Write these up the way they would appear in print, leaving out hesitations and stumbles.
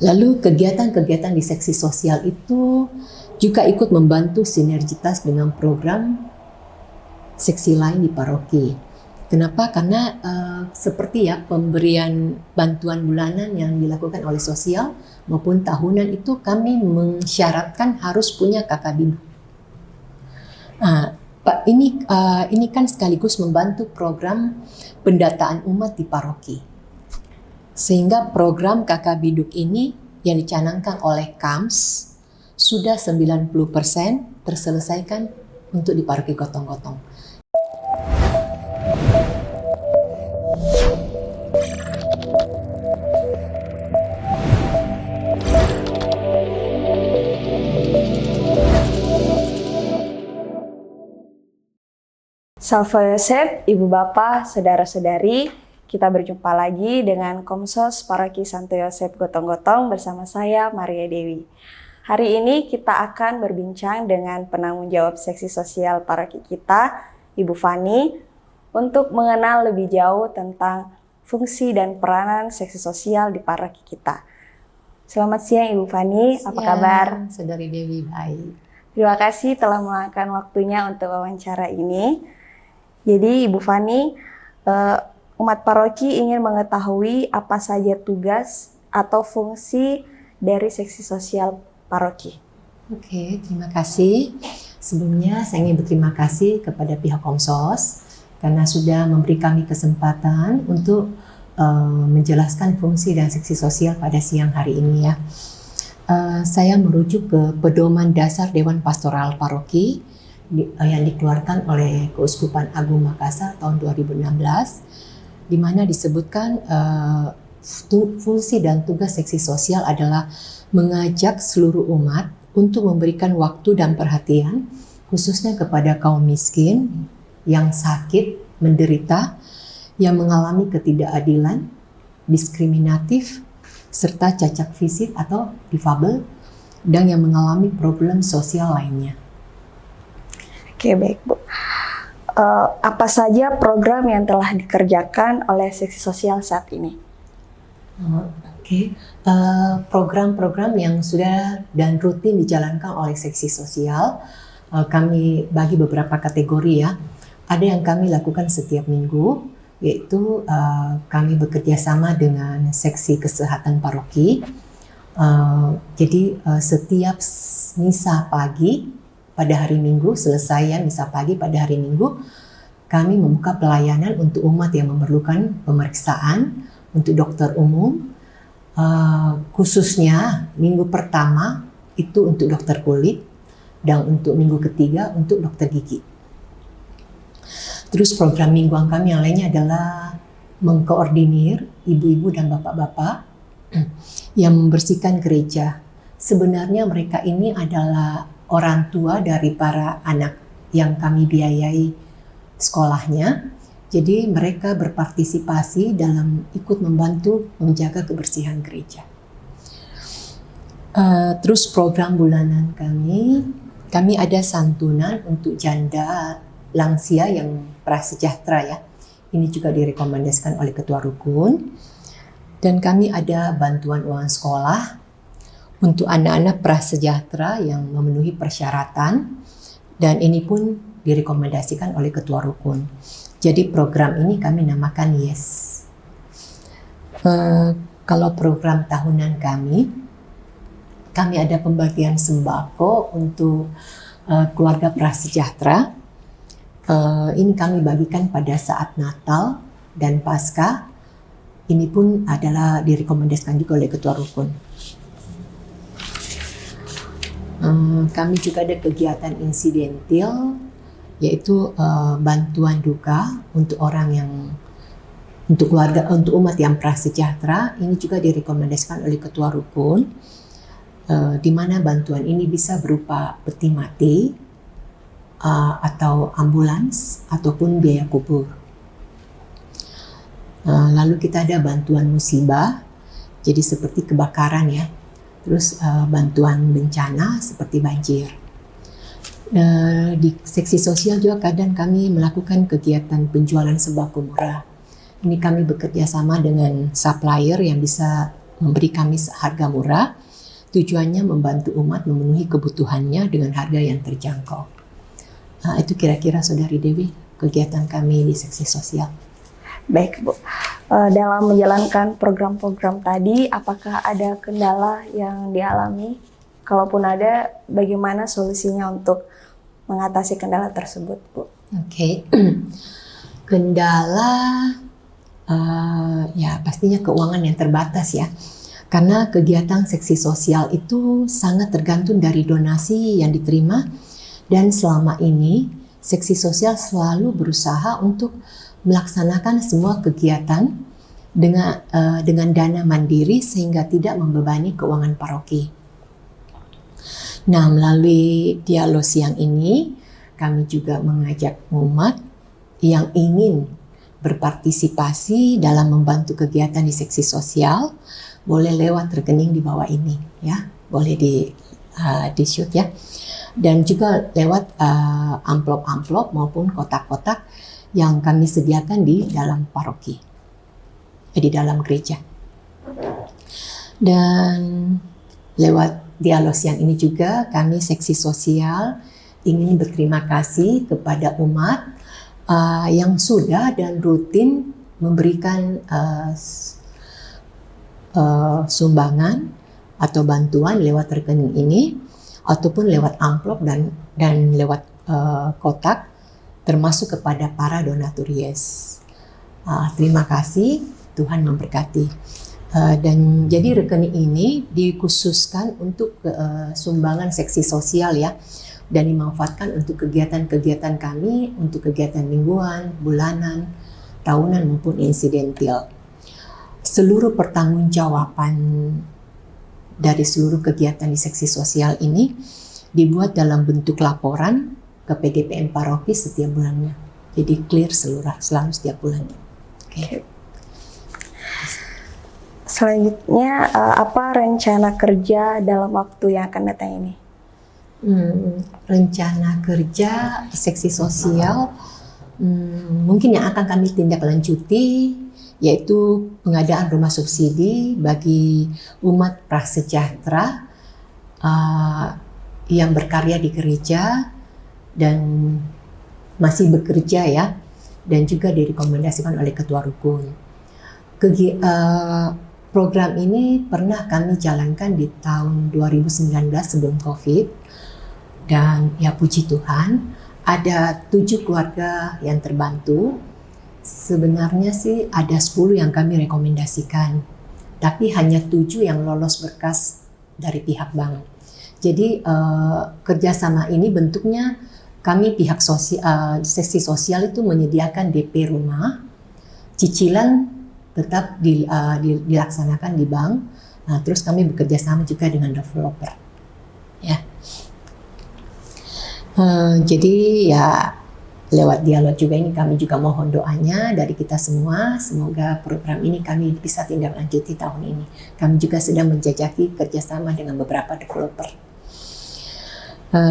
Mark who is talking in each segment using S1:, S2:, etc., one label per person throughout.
S1: Lalu kegiatan-kegiatan di seksi sosial itu juga ikut membantu sinergitas dengan program seksi lain di paroki. Kenapa? Karena seperti ya pemberian bantuan bulanan yang dilakukan oleh sosial maupun tahunan itu kami mensyaratkan harus punya kakak bina. Pak, ini kan sekaligus membantu program pendataan umat di paroki. Sehingga program kakak biduk ini yang dicanangkan oleh KAMS sudah 90% terselesaikan untuk di paroki Gotong-Gotong.
S2: Salve Yosef, Ibu Bapak, Saudara-saudari, kita berjumpa lagi dengan Komsos Paroki Santo Yosef Gotong-Gotong bersama saya, Maria Dewi. Hari ini kita akan berbincang dengan penanggung jawab seksi sosial paroki kita, Ibu Fani, untuk mengenal lebih jauh tentang fungsi dan peranan seksi sosial di paroki kita. Selamat siang Ibu Fani, apa kabar?
S1: Saudari Dewi, baik.
S2: Terima kasih telah meluangkan waktunya untuk wawancara ini. Jadi Ibu Fani, umat paroki ingin mengetahui apa saja tugas atau fungsi dari seksi sosial paroki.
S1: Oke, terima kasih. Sebelumnya saya ingin berterima kasih kepada pihak Komsos karena sudah memberi kami kesempatan untuk menjelaskan fungsi dan seksi sosial pada siang hari ini ya. Saya merujuk ke pedoman dasar Dewan Pastoral Paroki yang dikeluarkan oleh Keuskupan Agung Makassar tahun 2016, di mana disebutkan fungsi dan tugas seksi sosial adalah mengajak seluruh umat untuk memberikan waktu dan perhatian khususnya kepada kaum miskin yang sakit, menderita, yang mengalami ketidakadilan, diskriminatif, serta cacat fisik atau difabel, dan yang mengalami problem sosial lainnya.
S2: Oke, baik Bu. Apa saja program yang telah dikerjakan oleh seksi sosial saat ini?
S1: Program-program yang sudah dan rutin dijalankan oleh seksi sosial, kami bagi beberapa kategori ya. Ada yang kami lakukan setiap minggu, yaitu kami bekerja sama dengan seksi kesehatan paroki. Jadi setiap misa pagi pada hari Minggu, selesai ya misa pagi pada hari Minggu, kami membuka pelayanan untuk umat yang memerlukan pemeriksaan untuk dokter umum, khususnya minggu pertama itu untuk dokter kulit dan untuk minggu ketiga untuk dokter gigi. Terus program mingguan kami yang lainnya adalah mengkoordinir ibu-ibu dan bapak-bapak yang membersihkan gereja. Sebenarnya mereka ini adalah orang tua dari para anak yang kami biayai sekolahnya. Jadi mereka berpartisipasi dalam ikut membantu menjaga kebersihan gereja. Terus program bulanan kami ada santunan untuk janda lansia yang prasejahtera ya. Ini juga direkomendasikan oleh Ketua Rukun. Dan kami ada bantuan uang sekolah untuk anak-anak prasejahtera yang memenuhi persyaratan, dan ini pun direkomendasikan oleh Ketua Rukun. Jadi program ini kami namakan YES. Kalau program tahunan kami ada pembagian sembako untuk keluarga prasejahtera. Ini kami bagikan pada saat Natal dan Paskah. Ini pun adalah direkomendasikan juga oleh Ketua Rukun. Kami juga ada kegiatan insidentil, yaitu bantuan duka untuk keluarga, untuk umat yang prasejahtera. Ini juga direkomendasikan oleh Ketua Rukun, di mana bantuan ini bisa berupa peti mati atau ambulans ataupun biaya kubur. Lalu kita ada bantuan musibah, jadi seperti kebakaran ya. Terus bantuan bencana seperti banjir. Di seksi sosial juga kadang kami melakukan kegiatan penjualan sembako murah. Ini kami bekerja sama dengan supplier yang bisa memberi kami harga murah. Tujuannya membantu umat memenuhi kebutuhannya dengan harga yang terjangkau. Itu kira-kira Saudari Dewi kegiatan kami di seksi sosial.
S2: Baik Bu, dalam menjalankan program-program tadi, apakah ada kendala yang dialami? Kalaupun ada, bagaimana solusinya untuk mengatasi kendala tersebut, Bu?
S1: Oke. Kendala ya pastinya keuangan yang terbatas ya. Karena kegiatan seksi sosial itu sangat tergantung dari donasi yang diterima, dan selama ini seksi sosial selalu berusaha untuk melaksanakan semua kegiatan dengan dana mandiri sehingga tidak membebani keuangan paroki. Nah, melalui dialog siang ini kami juga mengajak umat yang ingin berpartisipasi dalam membantu kegiatan di seksi sosial, boleh lewat rekening di bawah ini ya, boleh di shoot ya, dan juga lewat amplop-amplop maupun kotak-kotak yang kami sediakan di dalam paroki, di dalam gereja. Dan lewat dialog siang ini juga kami seksi sosial ingin berterima kasih kepada umat yang sudah dan rutin memberikan sumbangan atau bantuan lewat rekening ini ataupun lewat amplop dan lewat kotak, termasuk kepada para donaturiyes. Terima kasih, Tuhan memberkati. Dan jadi rekening ini dikhususkan untuk sumbangan seksi sosial ya, dan dimanfaatkan untuk kegiatan-kegiatan kami, untuk kegiatan mingguan, bulanan, tahunan maupun insidental. Seluruh pertanggungjawaban dari seluruh kegiatan di seksi sosial ini dibuat dalam bentuk laporan ke PGPM paroki setiap bulannya. Jadi clear selalu setiap bulan. Okay.
S2: Selanjutnya, apa rencana kerja dalam waktu yang akan datang ini?
S1: Rencana kerja seksi sosial mungkin yang akan kami tindak lanjuti yaitu pengadaan rumah subsidi bagi umat prasejahtera yang berkarya di gereja dan masih bekerja ya, dan juga direkomendasikan oleh ketua rukun. Program ini pernah kami jalankan di tahun 2019 sebelum COVID. Dan ya puji Tuhan, ada 7 keluarga yang terbantu. Sebenarnya sih ada 10 yang kami rekomendasikan, tapi hanya 7 yang lolos berkas dari pihak bank. Jadi kerjasama ini bentuknya kami pihak seksi sosial itu menyediakan DP rumah, cicilan tetap dilaksanakan di bank. Nah, terus kami bekerja sama juga dengan developer. Ya. Jadi ya lewat dialog juga ini kami juga mohon doanya dari kita semua, semoga program ini kami bisa tindak lanjuti tahun ini. Kami juga sedang menjajaki kerjasama dengan beberapa developer.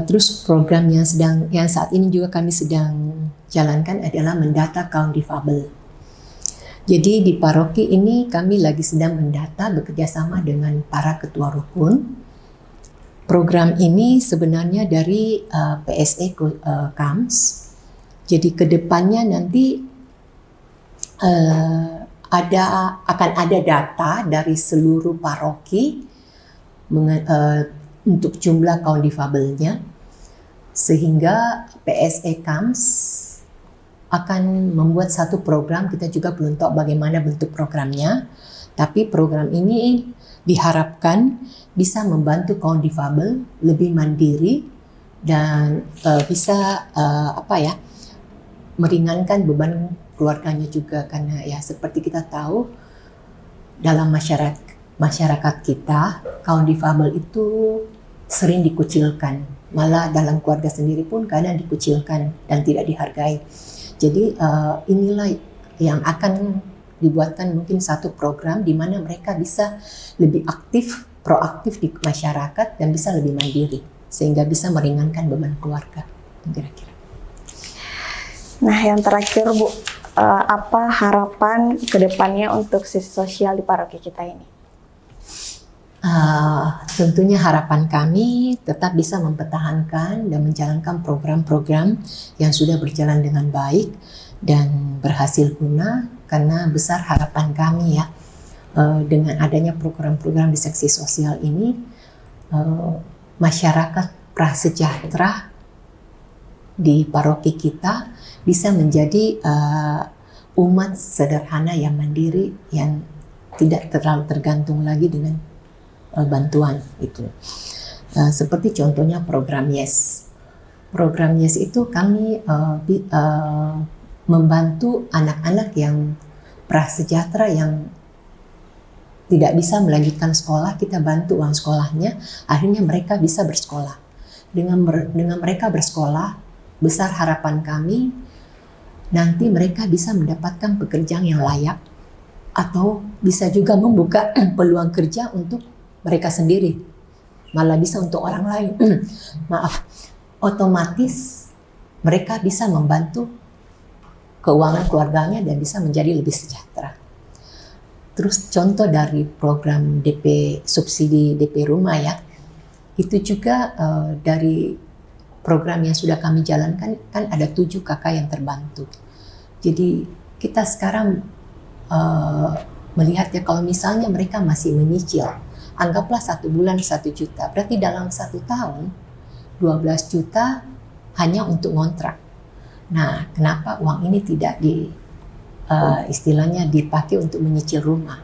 S1: Terus program yang saat ini juga kami sedang jalankan adalah mendata kaum difabel. Jadi di paroki ini kami lagi sedang mendata bekerjasama dengan para ketua rukun. Program ini sebenarnya dari PSE KAMS. Jadi kedepannya nanti akan ada data dari seluruh paroki untuk jumlah kaum difabelnya, sehingga PSE KAMS akan membuat satu program. Kita juga belum tahu bagaimana bentuk programnya, tapi program ini diharapkan bisa membantu kaum difabel lebih mandiri dan bisa meringankan beban keluarganya juga, karena ya seperti kita tahu dalam masyarakat kita kaum difabel itu sering dikucilkan, malah dalam keluarga sendiri pun kadang dikucilkan dan tidak dihargai. Jadi inilah yang akan dibuatkan mungkin satu program di mana mereka bisa lebih proaktif di masyarakat dan bisa lebih mandiri sehingga bisa meringankan beban keluarga, kira-kira.
S2: Nah, yang terakhir Bu, apa harapan kedepannya untuk sisi sosial di paroki kita ini?
S1: Tentunya harapan kami tetap bisa mempertahankan dan menjalankan program-program yang sudah berjalan dengan baik dan berhasil guna, karena besar harapan kami ya, dengan adanya program-program di seksi sosial ini, masyarakat prasejahtera di paroki kita bisa menjadi umat sederhana yang mandiri, yang tidak terlalu tergantung lagi dengan bantuan itu. Seperti contohnya program YES. Program YES itu kami membantu anak-anak yang prasejahtera yang tidak bisa melanjutkan sekolah, kita bantu uang sekolahnya, akhirnya mereka bisa bersekolah. Dengan mereka bersekolah, besar harapan kami nanti mereka bisa mendapatkan pekerjaan yang layak, atau bisa juga membuka peluang kerja untuk mereka sendiri, malah bisa untuk orang lain. Otomatis mereka bisa membantu keuangan keluarganya dan bisa menjadi lebih sejahtera. Terus contoh dari program DP, subsidi DP rumah ya, itu juga dari program yang sudah kami jalankan, kan ada 7 kakak yang terbantu. Jadi kita sekarang melihat ya, kalau misalnya mereka masih menyicil, anggaplah 1 bulan 1 juta, berarti dalam 1 tahun 12 juta hanya untuk ngontrak. Nah, kenapa uang ini tidak istilahnya dipakai untuk menyicil rumah?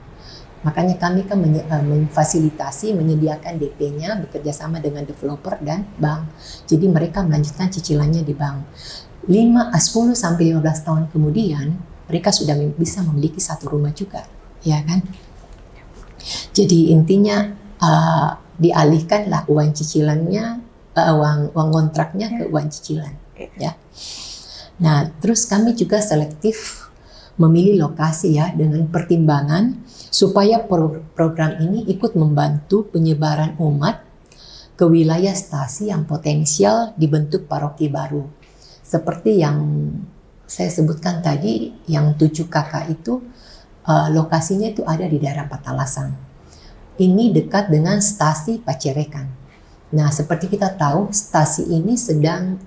S1: Makanya kami kan memfasilitasi, menyediakan DP-nya bekerja sama dengan developer dan bank. Jadi mereka melanjutkan cicilannya di bank. 10 sampai 15 tahun kemudian mereka sudah bisa memiliki 1 rumah juga, ya kan? Jadi intinya dialihkanlah uang cicilannya, uang kontraknya ke uang cicilan, ya. Nah, terus kami juga selektif memilih lokasi ya, dengan pertimbangan supaya program ini ikut membantu penyebaran umat ke wilayah stasi yang potensial dibentuk paroki baru. Seperti yang saya sebutkan tadi, yang 7 kakak itu lokasinya itu ada di daerah Patalasang. Ini dekat dengan stasi Pacerekan. Nah, seperti kita tahu, stasi ini sedang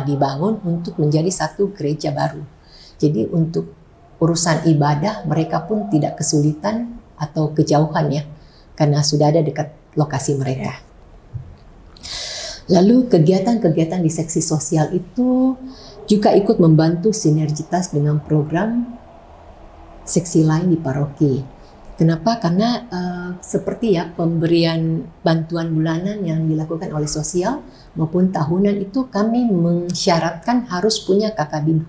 S1: dibangun untuk menjadi satu gereja baru. Jadi untuk urusan ibadah mereka pun tidak kesulitan atau kejauhan ya, karena sudah ada dekat lokasi mereka. Lalu kegiatan-kegiatan di seksi sosial itu juga ikut membantu sinergitas dengan program seksi lain di paroki. Kenapa? Karena seperti ya, pemberian bantuan bulanan yang dilakukan oleh sosial maupun tahunan itu kami mensyaratkan harus punya kakak bina.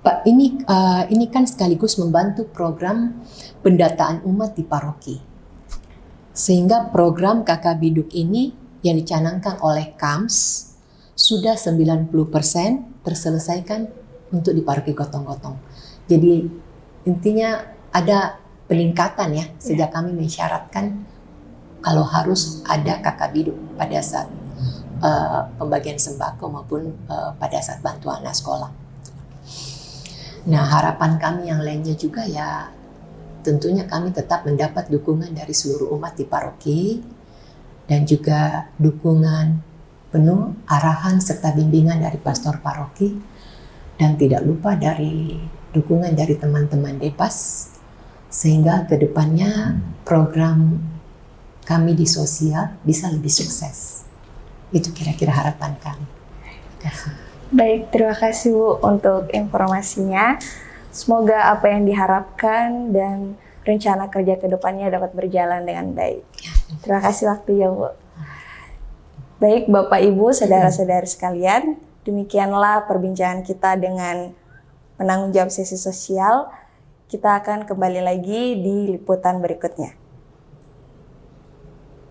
S1: Pak, ini kan sekaligus membantu program pendataan umat di paroki. Sehingga program kakak biduk ini yang dicanangkan oleh KAMS sudah 90% terselesaikan untuk di paroki Gotong-Gotong. Jadi intinya ada peningkatan ya, sejak kami mensyaratkan kalau harus ada kakak biduk pada saat pembagian sembako maupun pada saat bantuan anak sekolah. Nah, harapan kami yang lainnya juga ya, tentunya kami tetap mendapat dukungan dari seluruh umat di paroki dan juga dukungan penuh, arahan serta bimbingan dari pastor paroki, dan tidak lupa dari dukungan dari teman-teman Depas, sehingga kedepannya program kami di sosial bisa lebih sukses. Itu kira-kira harapan kami.
S2: Baik, terima kasih Bu untuk informasinya. Semoga apa yang diharapkan dan rencana kerja kedepannya dapat berjalan dengan baik. Terima kasih waktunya Bu. Baik Bapak Ibu, saudara-saudari sekalian, demikianlah perbincangan kita dengan penanggung jawab sesi sosial. Kita akan kembali lagi di liputan berikutnya.